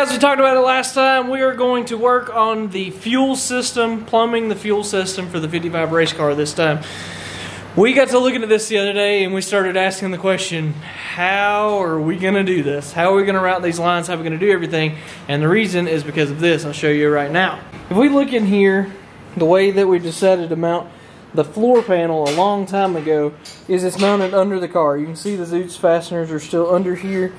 As we talked about it last time, we are going to work on the fuel system, plumbing the fuel system for the 55 race car this time. We got to looking at this the other day and we started asking the question, how are we going to do this? How are we going to route these lines? How are we going to do everything? And the reason is because of this. I'll show you right now. If we look in here, the way that we decided to mount the floor panel a long time ago is it's mounted under the car. You can see the Zoots fasteners are still under here.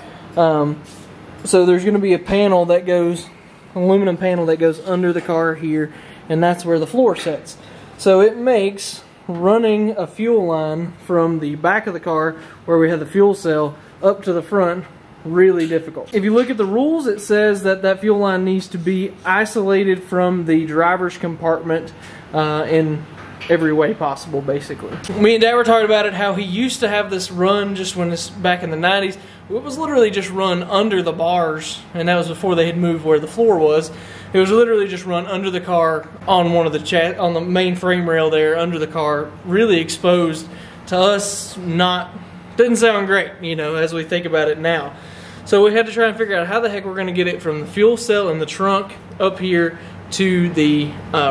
So there's going to be a panel that goes, an aluminum panel that goes under the car here, and that's where the floor sits. So it makes running a fuel line from the back of the car, where we have the fuel cell, up to the front really difficult. If you look at the rules, it says that that fuel line needs to be isolated from the driver's compartment in every way possible, basically. Me and Dad were talking about it, how he used to have this run just when it's back in the 90s. It was literally just run under the bars, and that was before they had moved where the floor was. It was literally just run under the car on one of the on the main frame rail there, under the car, really exposed. To us, didn't sound great, you know, as we think about it now. So we had to try and figure out how the heck we're going to get it from the fuel cell in the trunk up here to the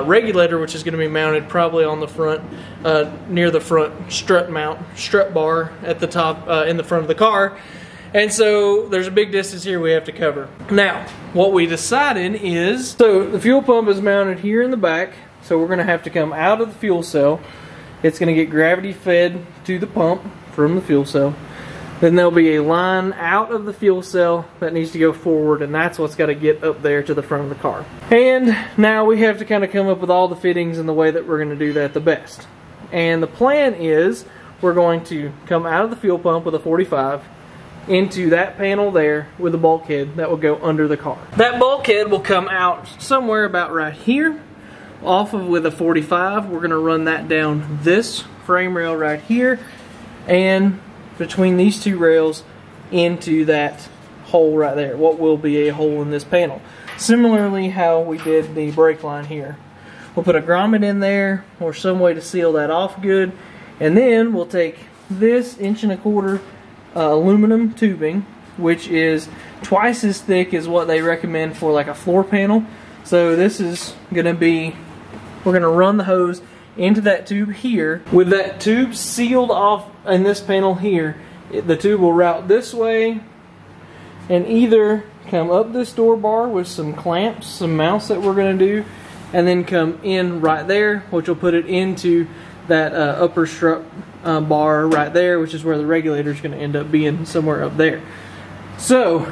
regulator, which is going to be mounted probably on the front, near the front strut bar at the top in the front of the car. And so there's a big distance here we have to cover. Now, what we decided is, so the fuel pump is mounted here in the back, so we're going to have to come out of the fuel cell. It's going to get gravity fed to the pump from the fuel cell. Then there'll be a line out of the fuel cell that needs to go forward, and that's what's got to get up there to the front of the car. And now we have to kind of come up with all the fittings and the way that we're going to do that the best. And the plan is we're going to come out of the fuel pump with a 45 into that panel there with a bulkhead that will go under the car. That bulkhead will come out somewhere about right here off of with a 45. We're going to run that down this frame rail right here and between these two rails into that hole right there, what will be a hole in this panel. Similarly how we did the brake line here. We'll put a grommet in there or some way to seal that off good, and then we'll take this 1.25" aluminum tubing, which is twice as thick as what they recommend for like a floor panel. So this is going to be, we're going to run the hose into that tube here. With that tube sealed off in this panel here, the tube will route this way and either come up this door bar with some clamps, some mounts that we're going to do, and then come in right there, which will put it into that upper strut bar right there, which is where the regulator is going to end up being, somewhere up there. So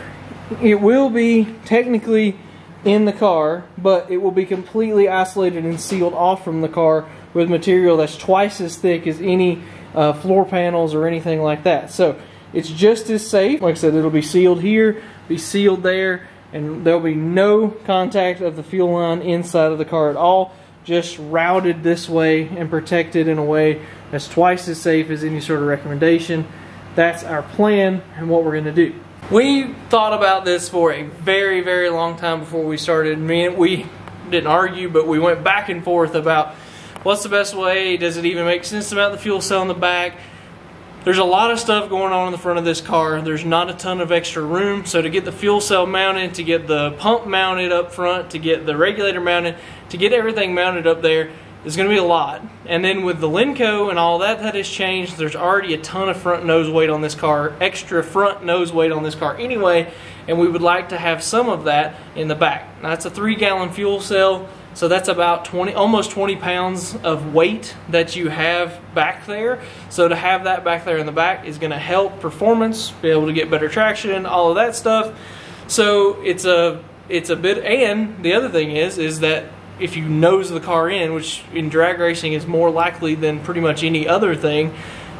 it will be technically in the car, but it will be completely isolated and sealed off from the car with material that's twice as thick as any floor panels or anything like that. So it's just as safe. Like I said, it'll be sealed here, be sealed there, and there'll be no contact of the fuel line inside of the car at all. Just routed this way and protected in a way that's twice as safe as any sort of recommendation. That's our plan and what we're going to do. We thought about this for a very, very long time before we started. We didn't argue, but we went back and forth about what's the best way. Does it even make sense to mount the fuel cell in the back? There's a lot of stuff going on in the front of this car. There's not a ton of extra room. So to get the fuel cell mounted, to get the pump mounted up front, to get the regulator mounted, to get everything mounted up there is going to be a lot. And then with the Lenco and all that has changed, there's already a ton of front nose weight on this car, extra front nose weight on this car anyway, and we would like to have some of that in the back. Now that's a 3-gallon fuel cell. So that's about almost 20 pounds of weight that you have back there. So to have that back there in the back is going to help performance, be able to get better traction, all of that stuff. So it's a bit, and the other thing is that if you nose the car in, which in drag racing is more likely than pretty much any other thing,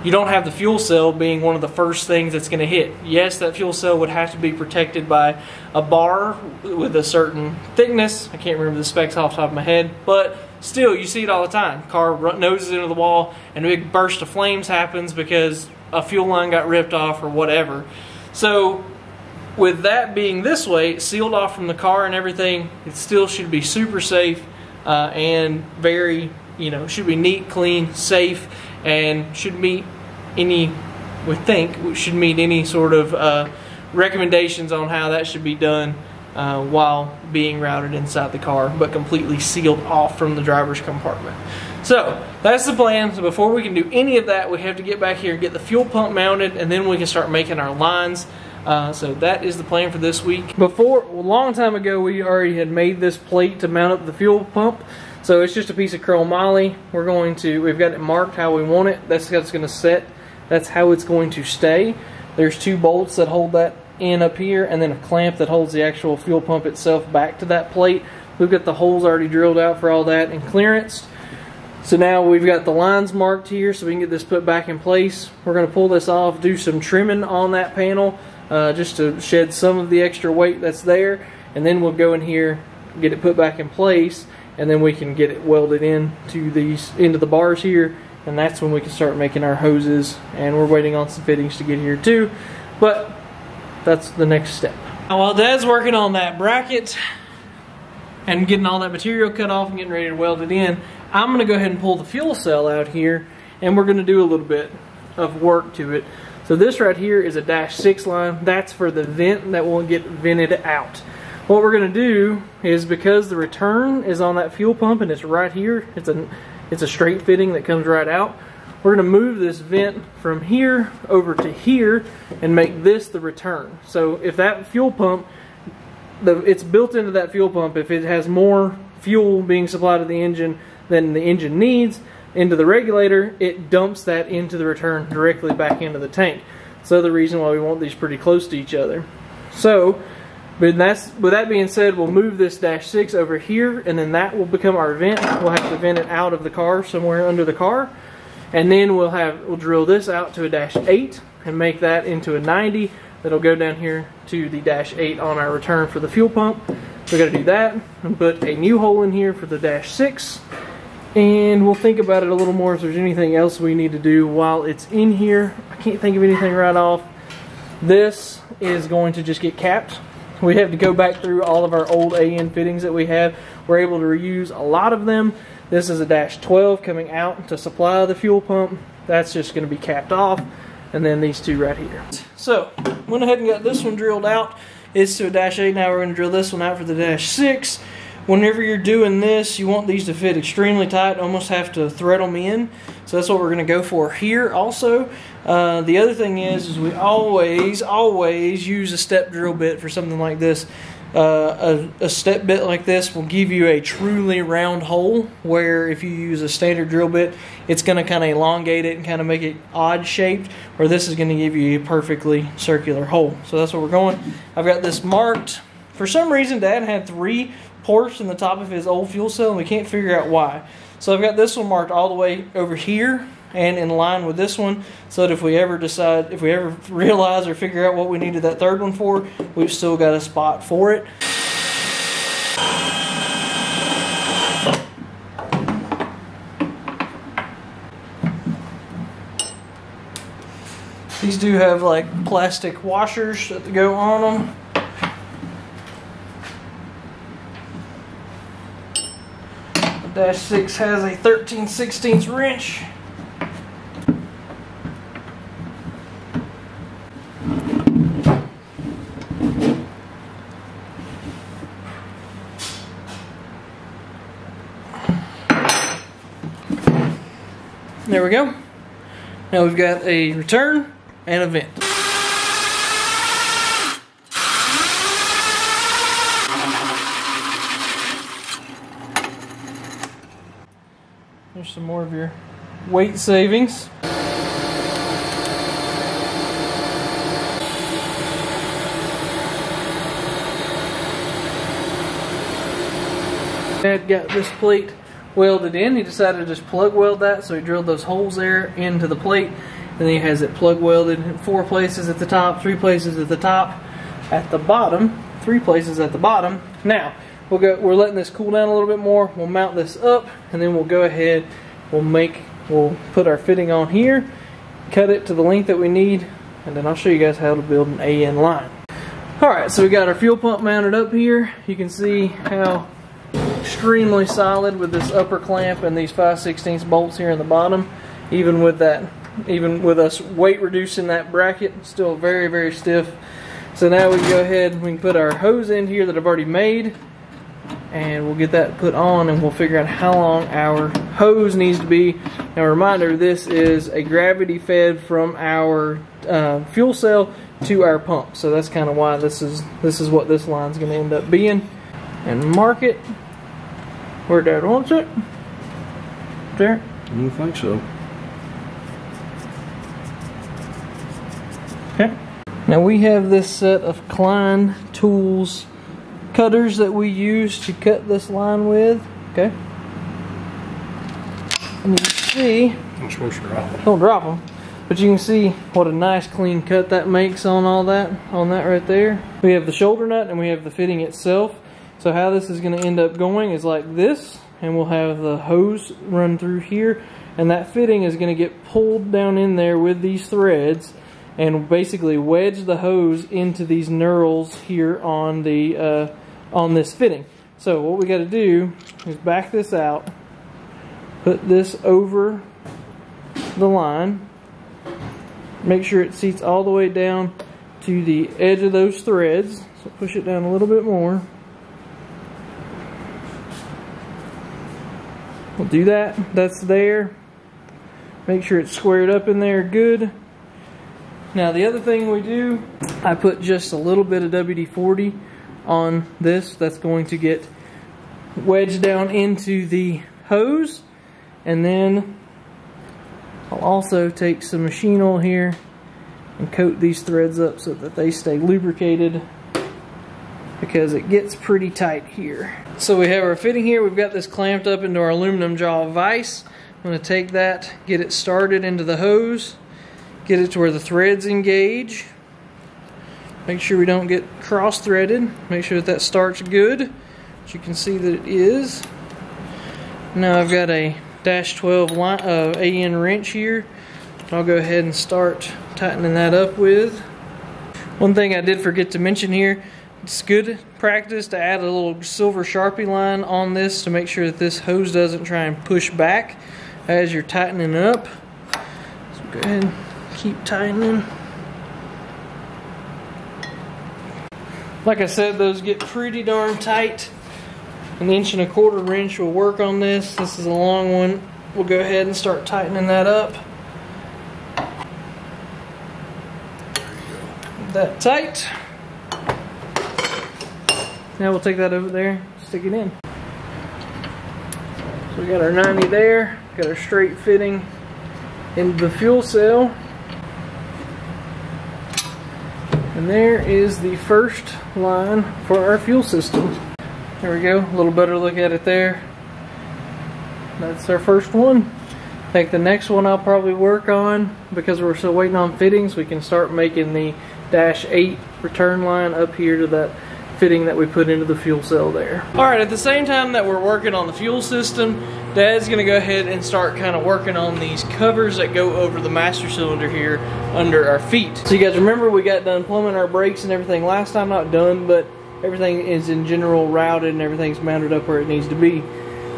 you don't have the fuel cell being one of the first things that's going to hit. Yes, that fuel cell would have to be protected by a bar with a certain thickness. I can't remember the specs off the top of my head, but still, you see it all the time. Car noses into the wall and a big burst of flames happens because a fuel line got ripped off or whatever. So with that being this way, sealed off from the car and everything, it still should be super safe and very, should be neat, clean, safe, and should meet any, should meet any sort of recommendations on how that should be done while being routed inside the car, but completely sealed off from the driver's compartment. So that's the plan. So before we can do any of that, we have to get back here and get the fuel pump mounted, and then we can start making our lines. So that is the plan for this week. A long time ago, we already had made this plate to mount up the fuel pump. So it's just a piece of chromoly. We've got it marked how we want it. That's how it's going to set. That's how it's going to stay. There's 2 bolts that hold that in up here, and then a clamp that holds the actual fuel pump itself back to that plate. We've got the holes already drilled out for all that and clearanced. So now we've got the lines marked here so we can get this put back in place. We're going to pull this off, do some trimming on that panel just to shed some of the extra weight that's there, and then we'll go in here, get it put back in place, and then we can get it welded into the bars here, and that's when we can start making our hoses. And we're waiting on some fittings to get here too, but that's the next step. Now, while Dad's working on that bracket and getting all that material cut off and getting ready to weld it in, I'm going to go ahead and pull the fuel cell out here, and we're going to do a little bit of work to it. So this right here is a -6 line. That's for the vent that will get vented out. What we're going to do is, because the return is on that fuel pump and it's right here, it's a straight fitting that comes right out, we're going to move this vent from here over to here and make this the return. So if that fuel pump, it's built into that fuel pump, if it has more fuel being supplied to the engine than the engine needs into the regulator, it dumps that into the return directly back into the tank. So the reason why we want these pretty close to each other. So with that being said, we'll move this -6 over here, and then that will become our vent. We'll have to vent it out of the car, somewhere under the car, and then we'll drill this out to a -8 and make that into a 90. That'll go down here to the -8 on our return for the fuel pump. We got to do that and put a new hole in here for the -6, and we'll think about it a little more if there's anything else we need to do while it's in here. I can't think of anything right off. This is going to just get capped. We have to go back through all of our old AN fittings that we have. We're able to reuse a lot of them. This is a -12 coming out to supply the fuel pump. That's just going to be capped off. And then these 2 right here. So, went ahead and got this one drilled out. It's to a -8. Now we're going to drill this one out for the -6. Whenever you're doing this, you want these to fit extremely tight, almost have to thread them in. So that's what we're going to go for here also. The other thing is we always use a step drill bit for something like this. A step bit like this will give you a truly round hole, where if you use a standard drill bit, it's going to kind of elongate it and kind of make it odd shaped, where this is going to give you a perfectly circular hole. So that's where we're going. I've got this marked. For some reason, Dad had 3 ports in the top of his old fuel cell, and we can't figure out why. So I've got this one marked all the way over here and in line with this one, so that if we ever realize or figure out what we needed that 3rd one for, we've still got a spot for it. These do have like plastic washers that go on them. The -6 has a 13/16 wrench. There we go. Now we've got a return and a vent. There's some more of your weight savings. Dad got this plate welded in. He decided to just plug weld that, so he drilled those holes there into the plate, and then he has it plug welded in 4 places at the top, 3 places at the top, at the bottom, 3 places at the bottom. Now we're letting this cool down a little bit more. We'll mount this up, and then we'll go ahead, we'll put our fitting on here, cut it to the length that we need, and then I'll show you guys how to build an AN line. Alright, so we got our fuel pump mounted up here. You can see how extremely solid with this upper clamp and these 5/16 bolts here in the bottom. Even with us weight reducing that bracket, still very, very stiff. So now we can go ahead and we can put our hose in here that I've already made, and we'll get that put on, and we'll figure out how long our hose needs to be. Now, a reminder, this is a gravity fed from our fuel cell to our pump, so that's kind of why this is what this line's going to end up being. And mark it where Dad wants it. There. I don't think so. Okay. Now we have this set of Klein Tools cutters that we use to cut this line with. Okay. And you can see, I'm supposed to drop them. don't drop them, but you can see what a nice clean cut that makes on all that, on that right there. We have the shoulder nut and we have the fitting itself. So how this is going to end up going is like this, and we'll have the hose run through here, and that fitting is going to get pulled down in there with these threads and basically wedge the hose into these knurls here on the on this fitting. So what we got to do is back this out, put this over the line, make sure it seats all the way down to the edge of those threads. So push it down a little bit more. We'll do that. That's there. Make sure it's squared up in there good. Now the other thing we do, I put just a little bit of WD-40 on this. That's going to get wedged down into the hose. And then I'll also take some machine oil here and coat these threads up so that they stay lubricated, because it gets pretty tight here. So we have our fitting here. We've got this clamped up into our aluminum jaw vise. I'm going to take that, get it started into the hose, get it to where the threads engage. Make sure we don't get cross-threaded. Make sure that starts good, which you can see that it is. Now I've got a -12 AN wrench here. I'll go ahead and start tightening that up with. One thing I did forget to mention here, it's good practice to add a little silver Sharpie line on this to make sure that this hose doesn't try and push back as you're tightening it up. So go ahead and keep tightening. Like I said, those get pretty darn tight. An 1¼ inch wrench will work on this. This is a long one. We'll go ahead and start tightening that up. That tight. Now we'll take that over there, stick it in. So we got our 90 there, got our straight fitting into the fuel cell. And there is the first line for our fuel system. There we go, a little better look at it there. That's our first one. I think the next one I'll probably work on, because we're still waiting on fittings, we can start making the -8 return line up here to that fitting that we put into the fuel cell there. Alright, at the same time that we're working on the fuel system, Dad's going to go ahead and start kind of working on these covers that go over the master cylinder here under our feet. So you guys remember we got done plumbing our brakes and everything last time, not done, but everything is in general routed and everything's mounted up where it needs to be.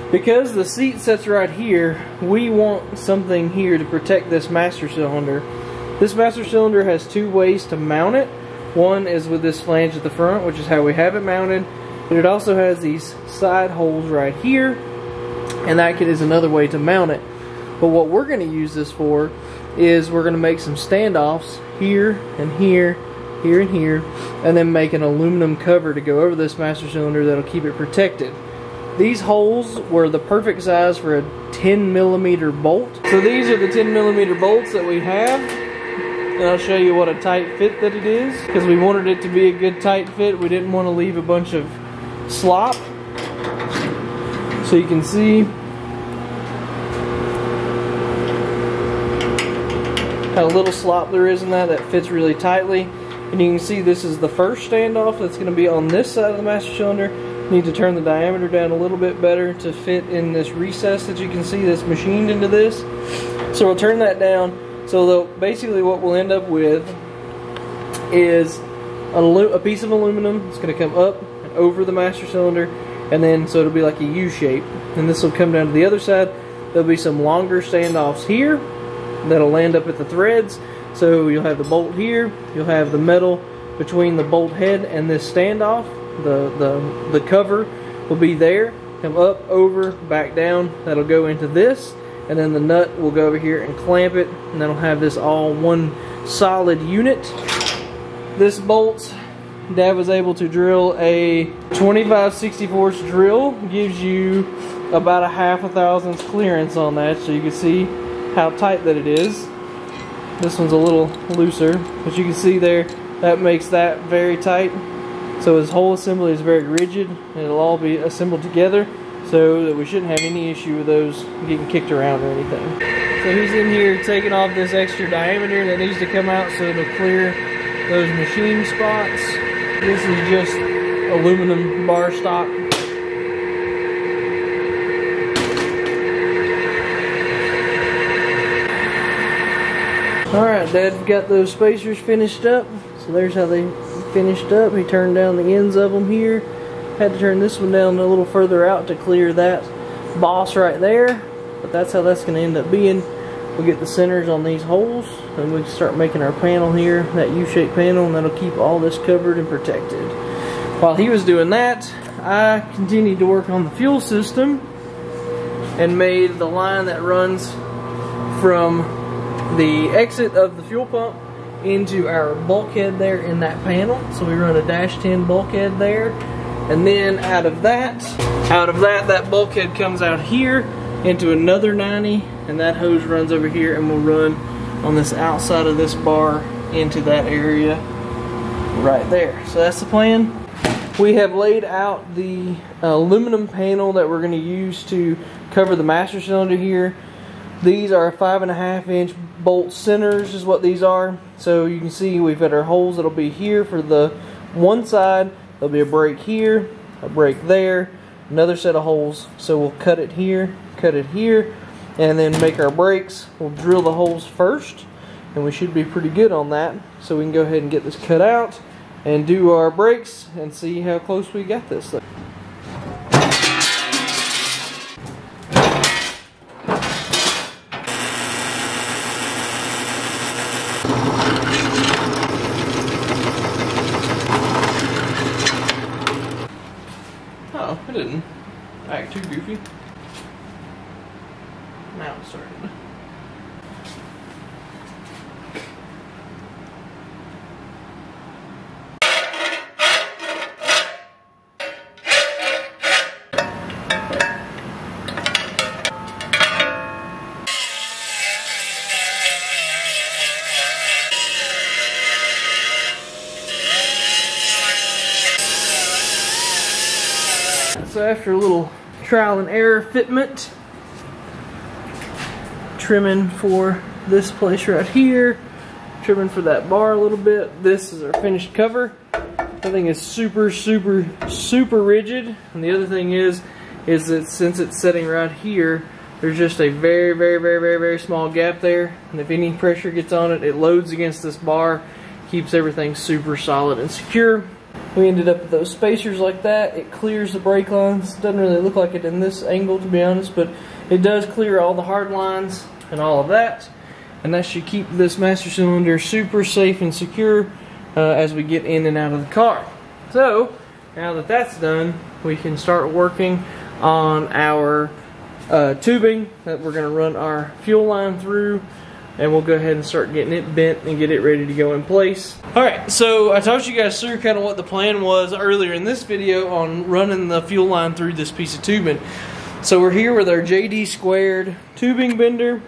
Because the seat sits right here, we want something here to protect this master cylinder. This master cylinder has two ways to mount it. One is with this flange at the front, which is how we have it mounted, but it also has these side holes right here, and that is another way to mount it. But what we're going to use this for is we're going to make some standoffs here and here, here and here, and then make an aluminum cover to go over this master cylinder that'll keep it protected. These holes were the perfect size for a 10mm bolt. So these are the 10mm bolts that we have. And I'll show you what a tight fit that it is, because we wanted it to be a good tight fit. We didn't want to leave a bunch of slop. So you can see how little slop there is in that. That fits really tightly. And you can see this is the first standoff that's going to be on this side of the master cylinder. Need to turn the diameter down a little bit better to fit in this recess that you can see that's machined into this. So we'll turn that down. So basically what we'll end up with is a piece of aluminum. It's going to come up and over the master cylinder, and then so it'll be like a U shape. And this will come down to the other side. There'll be some longer standoffs here that'll land up at the threads. So you'll have the bolt here, you'll have the metal between the bolt head and this standoff. The cover will be there. Come up, over, back down. That'll go into this, and then the nut will go over here and clamp it, and that'll have this all one solid unit. This bolt, Dad was able to drill a 25/64 drill. Gives you about a 1/2 thousandths clearance on that, so you can see how tight that it is. This one's a little looser, but you can see there, that makes that very tight. So his whole assembly is very rigid, and it'll all be assembled together so that we shouldn't have any issue with those getting kicked around or anything. So he's in here taking off this extra diameter that needs to come out so it'll clear those machine spots. This is just aluminum bar stock. Alright, Dad got those spacers finished up. So there's how they finished up. He turned down the ends of them here. Had to turn this one down a little further out to clear that boss right there. But that's how that's going to end up being. We'll get the centers on these holes, and we can start making our panel here, that U-shaped panel, and that'll keep all this covered and protected. While he was doing that, I continued to work on the fuel system and made the line that runs from the exit of the fuel pump into our bulkhead there in that panel. So we run a -10 bulkhead there, and then out of that that bulkhead comes out here into another 90, and that hose runs over here and will run on this outside of this bar into that area right there. So that's the plan. We have laid out the aluminum panel that we're going to use to cover the master cylinder here. These are 5.5 inch bolt centers is what these are. So you can see we've got our holes that'll be here for the one side. There'll be a break here, a break there, another set of holes. So we'll cut it here, and then make our breaks. We'll drill the holes first, and we should be pretty good on that. So we can go ahead and get this cut out and do our breaks and see how close we got this thing. Oh, it didn't act too goofy. Now it's starting. So after a little trial and error fitment, trimming for this place right here, trimming for that bar a little bit. This is our finished cover. The thing is super rigid, and the other thing is that since it's sitting right here, there's just a very small gap there, and if any pressure gets on it, it loads against this bar, keeps everything super solid and secure. We ended up with those spacers like that. It clears the brake lines. Doesn't really look like it in this angle, to be honest, but it does clear all the hard lines and all of that. And that should keep this master cylinder super safe and secure as we get in and out of the car. So, now that that's done, we can start working on our tubing that we're going to run our fuel line through. And we'll go ahead and start getting it bent and get it ready to go in place. Alright, so I told you guys through kind of what the plan was earlier in this video on running the fuel line through this piece of tubing. So we're here with our JD squared tubing bender.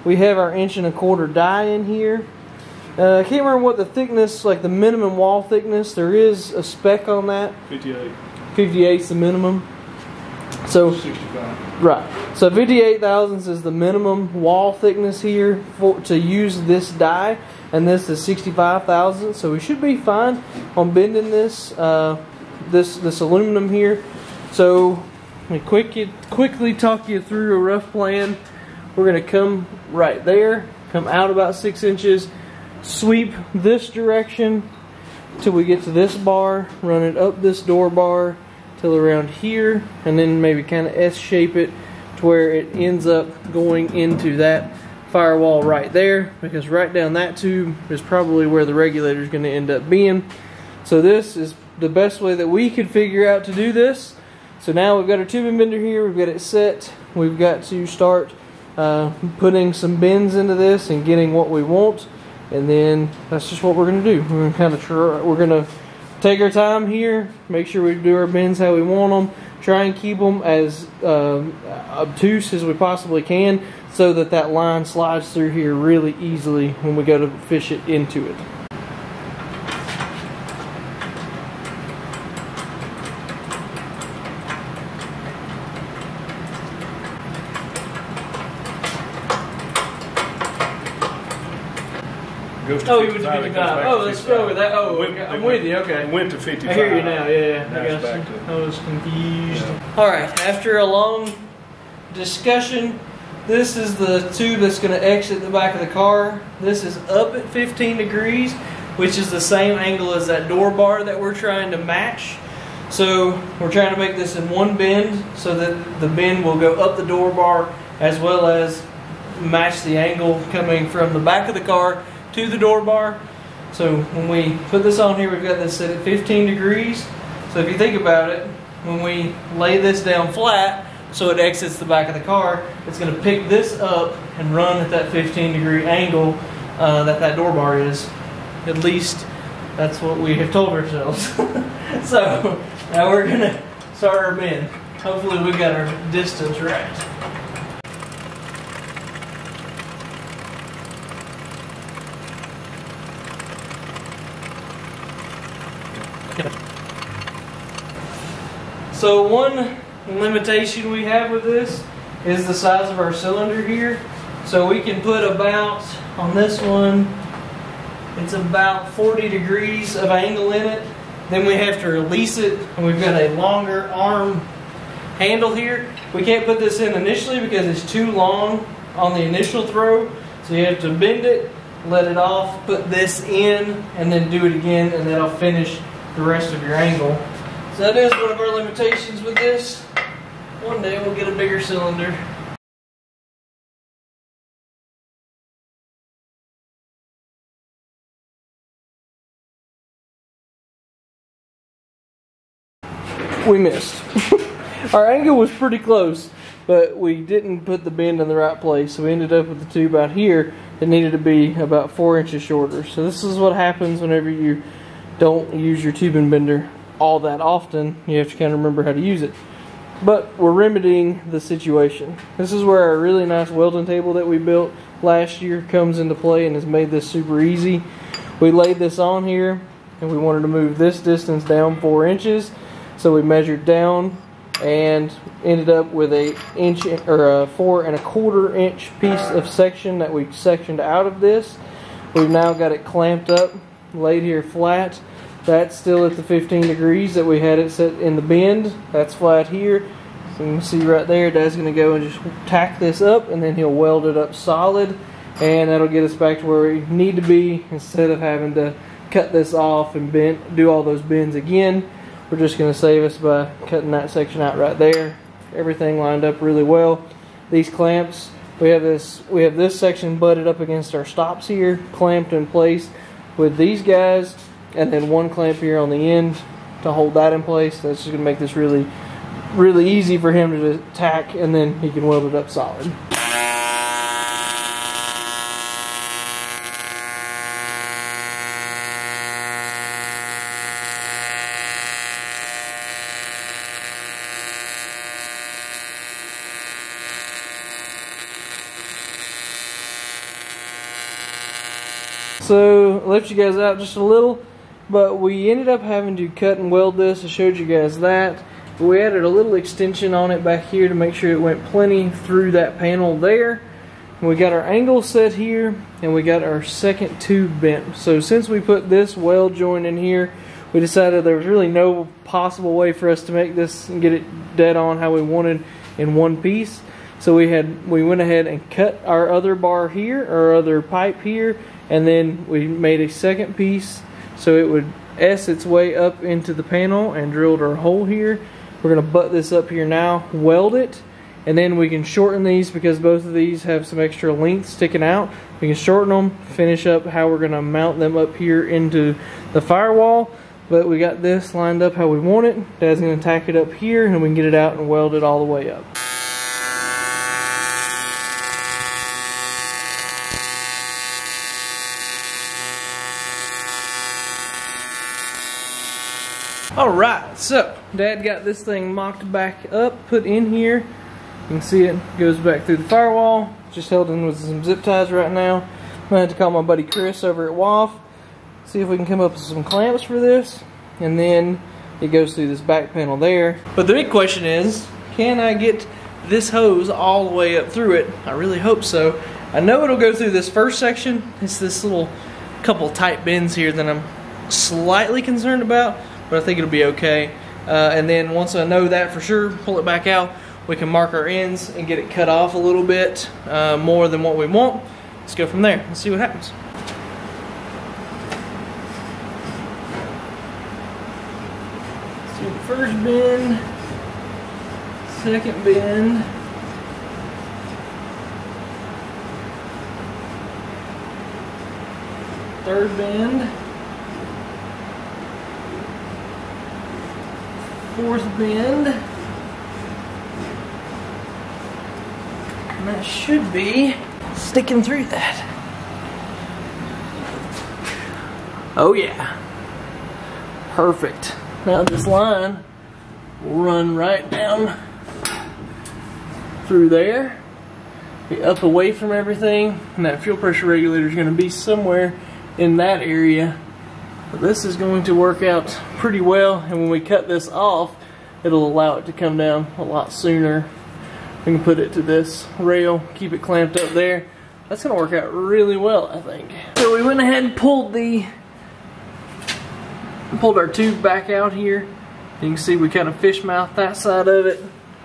We have our 1¼ inch die in here. I can't remember what the thickness, like the minimum wall thickness. There is a spec on that. 58. 58 is the minimum. So 65. Right. So 58 thousandths is the minimum wall thickness here to use this die, and this is 65 thousandths. So we should be fine on bending this this aluminum here. So let me quickly talk you through a rough plan. We're going to come right there, come out about 6 inches, sweep this direction till we get to this bar, run it up this door bar till around here, and then maybe kind of S-shape it to where it ends up going into that firewall right there, because right down that tube is probably where the regulator is going to end up being. So this is the best way that we could figure out to do this. So now we've got our tubing bender here, we've got it set, we've got to start putting some bends into this and getting what we want, and then that's just what we're going to do. We're going to take our time here, make sure we do our bends how we want them, try and keep them as obtuse as we possibly can, so that that line slides through here really easily when we go to fish it into it. Goes to Oh, you 55, went to it goes 55. back Oh, to let's 55. go with that. Oh, It went- I'm with you. Okay. It went to 55. I hear you now. Yeah, Now I it's got back you. to- I was confused. Yeah. All right. After a long discussion, this is the tube that's going to exit the back of the car. This is up at 15 degrees, which is the same angle as that door bar that we're trying to match. So we're trying to make this in one bend, so that the bend will go up the door bar as well as match the angle coming from the back of the car to the door bar. So when we put this on here, we've got this set at 15 degrees. So if you think about it, when we lay this down flat so it exits the back of the car, it's going to pick this up and run at that 15-degree angle that door bar is. At least that's what we have told ourselves. So now we're going to start our bend. Hopefully we've got our distance right. So one limitation we have with this is the size of our cylinder here. So we can put about, on this one, it's about 40 degrees of angle in it. Then we have to release it, and we've got a longer arm handle here. We can't put this in initially because it's too long on the initial throw. So you have to bend it, let it off, put this in, and then do it again, and that'll finish the rest of your angle. So that is one of our limitations with this. One day we'll get a bigger cylinder. We missed. Our angle was pretty close, but we didn't put the bend in the right place. So we ended up with the tube out here that needed to be about 4 inches shorter. So this is what happens whenever you don't use your tubing bender all that often. You have to kind of remember how to use it. But we're remedying the situation. This is where our really nice welding table that we built last year comes into play and has made this super easy. We laid this on here and we wanted to move this distance down 4 inches. So we measured down and ended up with a 4 1/4 inch piece of section that we sectioned out of this. We've now got it clamped up, laid here flat. That's still at the 15 degrees that we had it set in the bend. That's flat here. So you can see right there, Dad's going to go and just tack this up, and then he'll weld it up solid, and that'll get us back to where we need to be instead of having to cut this off and do all those bends again. We're just going to save us by cutting that section out right there. Everything lined up really well. These clamps, we have this section butted up against our stops here, clamped in place with these guys, and then one clamp here on the end to hold that in place. That's just going to make this really, really easy for him to tack, and then he can weld it up solid. So I left you guys out just a little, but we ended up having to cut and weld this. I showed you guys that. We added a little extension on it back here to make sure it went plenty through that panel there. We got our angle set here, and we got our second tube bent. So since we put this weld joint in here, we decided there was really no possible way for us to make this and get it dead on how we wanted in one piece. So we went ahead and cut our other bar here, our other pipe here, and then we made a second piece so it would S its way up into the panel and drilled our hole here. We're going to butt this up here now, weld it, And then we can shorten these because both of these have some extra length sticking out. We can shorten them, finish up how we're going to mount them up here into the firewall. But we got this lined up how we want it. Dad's going to tack it up here and we can get it out and weld it all the way up. Alright, so Dad got this thing mocked back up, put in here. You can see it goes back through the firewall. Just held in with some zip ties right now. I'm going to have to call my buddy Chris over at WAF. See if we can come up with some clamps for this. And then it goes through this back panel there. But the big question is, can I get this hose all the way up through it? I really hope so. I know it'll go through this first section. It's this little couple tight bends here that I'm slightly concerned about, but I think it'll be okay. And then once I know that for sure, pull it back out. We can mark our ends and get it cut off a little bit more than what we want. Let's go from there. Let's see what happens. So the first bend, second bend, third bend, fourth bend, and that should be sticking through that. Oh yeah, perfect. Now this line will run right down through there, be up away from everything, and that fuel pressure regulator is going to be somewhere in that area. But this is going to work out pretty well, and when we cut this off, it'll allow it to come down a lot sooner. We can put it to this rail, keep it clamped up there. That's going to work out really well, I think. So we went ahead and pulled our tube back out here. You can see we kind of fish mouthed that side of it,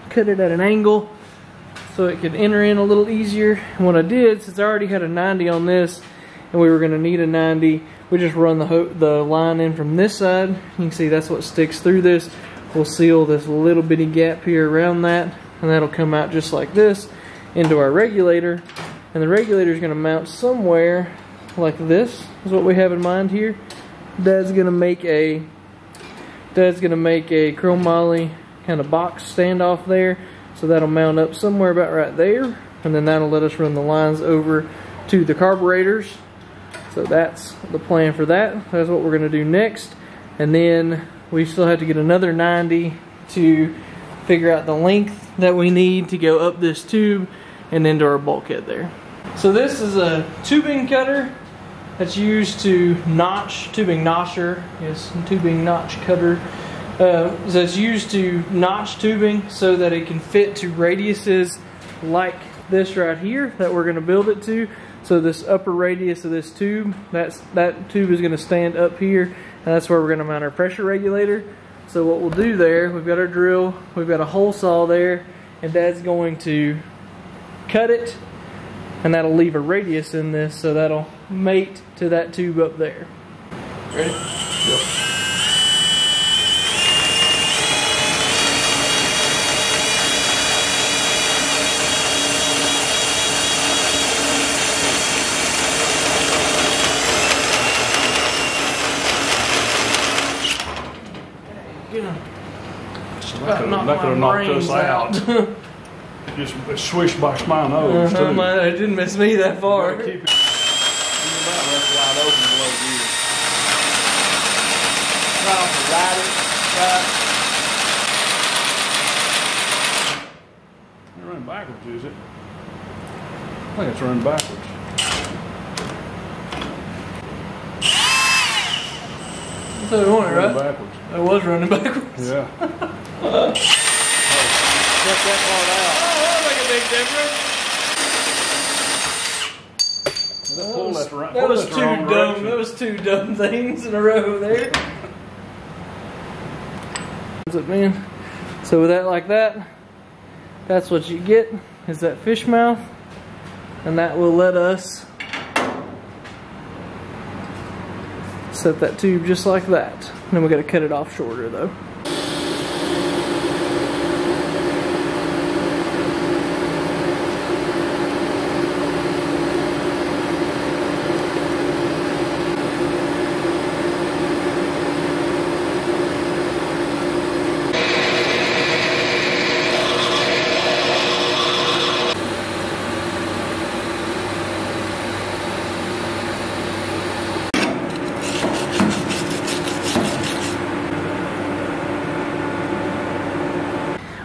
cut it at an angle so it could enter in a little easier. And what I did, since I already had a 90 on this and we were going to need a 90, we just run the line in from this side. You can see that's what sticks through this. We'll seal this little bitty gap here around that, and that'll come out just like this into our regulator. And the regulator is going to mount somewhere like this is what we have in mind here. Dad's gonna make a chromoly kind of box standoff there, so that'll mount up somewhere about right there, and then that'll let us run the lines over to the carburetors. So that's the plan for that. That's what we're gonna do next, and then we still have to get another 90 to figure out the length that we need to go up this tube and into our bulkhead there. So this is a tubing cutter that's used to notch, tubing notcher, yes, tubing notch cutter. So it's used to notch tubing so that it can fit to radiuses like this right here that we're going to build it to. So this upper radius of this tube, that tube is going to stand up here, and that's where we're going to mount our pressure regulator. So what we'll do there, we've got our drill, we've got a hole saw there, and Dad's going to cut it, and that'll leave a radius in this, so that'll mate to that tube up there. Ready? Yep. That could have knocked us out. Just swished by my nose, too. It didn't miss me that far. Keep it wide open below you. It's running backwards, is it? I think it's running backwards. That's what we wanted, right? Backwards. It was running backwards. Yeah. Check that part out. Oh, that'll make a big difference. That was two dumb things in a row there. So with that like that, that's what you get, is that fish mouth, and that will let us set that tube just like that. Then we got to cut it off shorter though.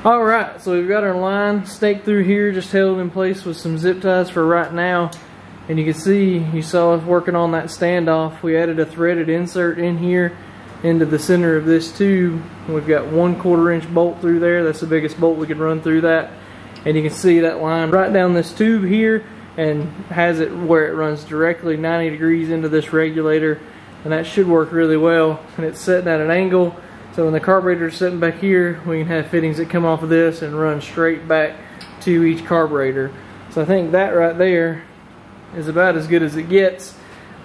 Alright, so we've got our line staked through here, just held in place with some zip ties for right now. And you can see, you saw us working on that standoff. We added a threaded insert in here into the center of this tube. We've got 1/4 inch bolt through there. That's the biggest bolt we could run through that. And you can see that line right down this tube here and has it where it runs directly 90 degrees into this regulator. And that should work really well. And it's setting at an angle, so when the carburetor is sitting back here, we can have fittings that come off of this and run straight back to each carburetor. So I think that right there is about as good as it gets.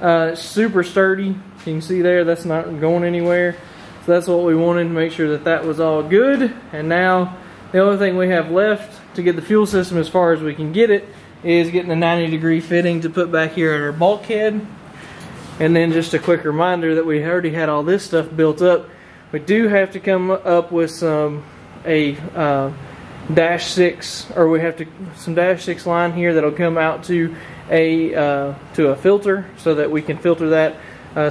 It's super sturdy. You can see there, that's not going anywhere. So that's what we wanted, to make sure that that was all good. And now the only thing we have left to get the fuel system as far as we can get it is getting the 90-degree fitting to put back here at our bulkhead. And then just a quick reminder that we already had all this stuff built up. We do have to come up with some dash 6, or we have to some dash 6 line here that'll come out to a filter, so that we can filter that,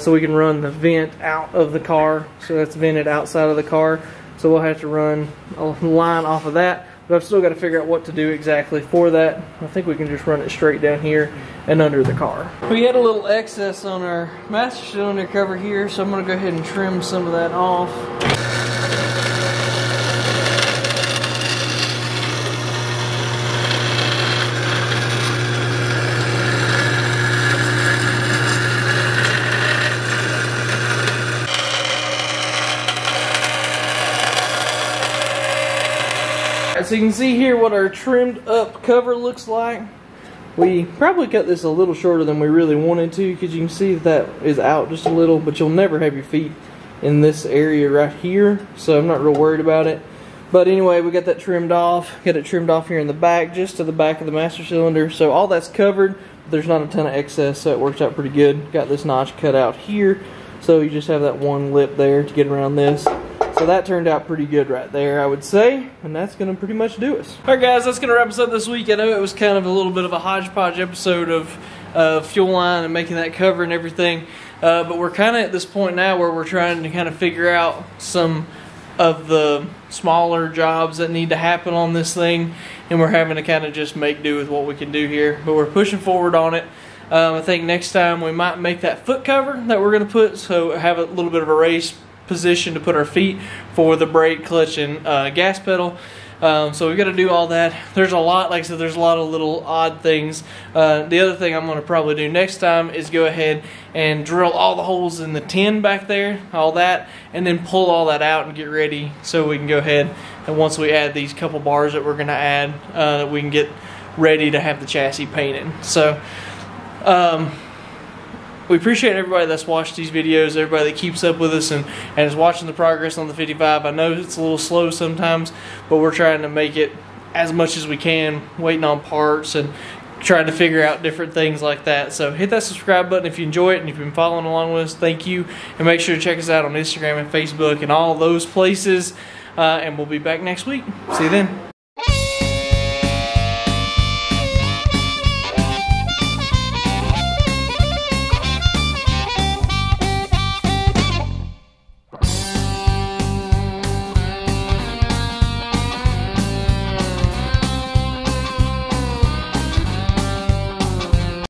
so we can run the vent out of the car. So that's vented outside of the car. So we'll have to run a line off of that. But I've still got to figure out what to do exactly for that. I think we can just run it straight down here and under the car. We had a little excess on our master cylinder cover here, so I'm going to go ahead and trim some of that off. So you can see here what our trimmed up cover looks like. We probably cut this a little shorter than we really wanted to, because you can see that is out just a little, but you'll never have your feet in this area right here, so I'm not real worried about it. But anyway, we got that trimmed off. Got it trimmed off here in the back, just to the back of the master cylinder. So all that's covered, but there's not a ton of excess, so it works out pretty good. Got this notch cut out here, so you just have that one lip there to get around this. So that turned out pretty good right there, I would say, and that's going to pretty much do us. Alright guys, that's going to wrap us up this week. I know it was kind of a little bit of a hodgepodge episode of fuel line and making that cover and everything, but we're kind of at this point now where we're trying to kind of figure out some of the smaller jobs that need to happen on this thing, and we're having to kind of just make do with what we can do here, but we're pushing forward on it. I think next time we might make that foot cover that we're going to put, so have a little bit of a raised position to put our feet for the brake, clutch, and gas pedal. So we've got to do all that. There's a lot, like I said, there's a lot of little odd things. The other thing I'm going to probably do next time is go ahead and drill all the holes in the tin back there, all that, and then pull all that out and get ready so we can go ahead, and once we add these couple bars that we're going to add, that we can get ready to have the chassis painted. So we appreciate everybody that's watched these videos, everybody that keeps up with us and is watching the progress on the 55. I know it's a little slow sometimes, but we're trying to make it as much as we can, waiting on parts and trying to figure out different things like that. So hit that subscribe button if you enjoy it and you've been following along with us. Thank you. And make sure to check us out on Instagram and Facebook and all those places. And we'll be back next week. See you then.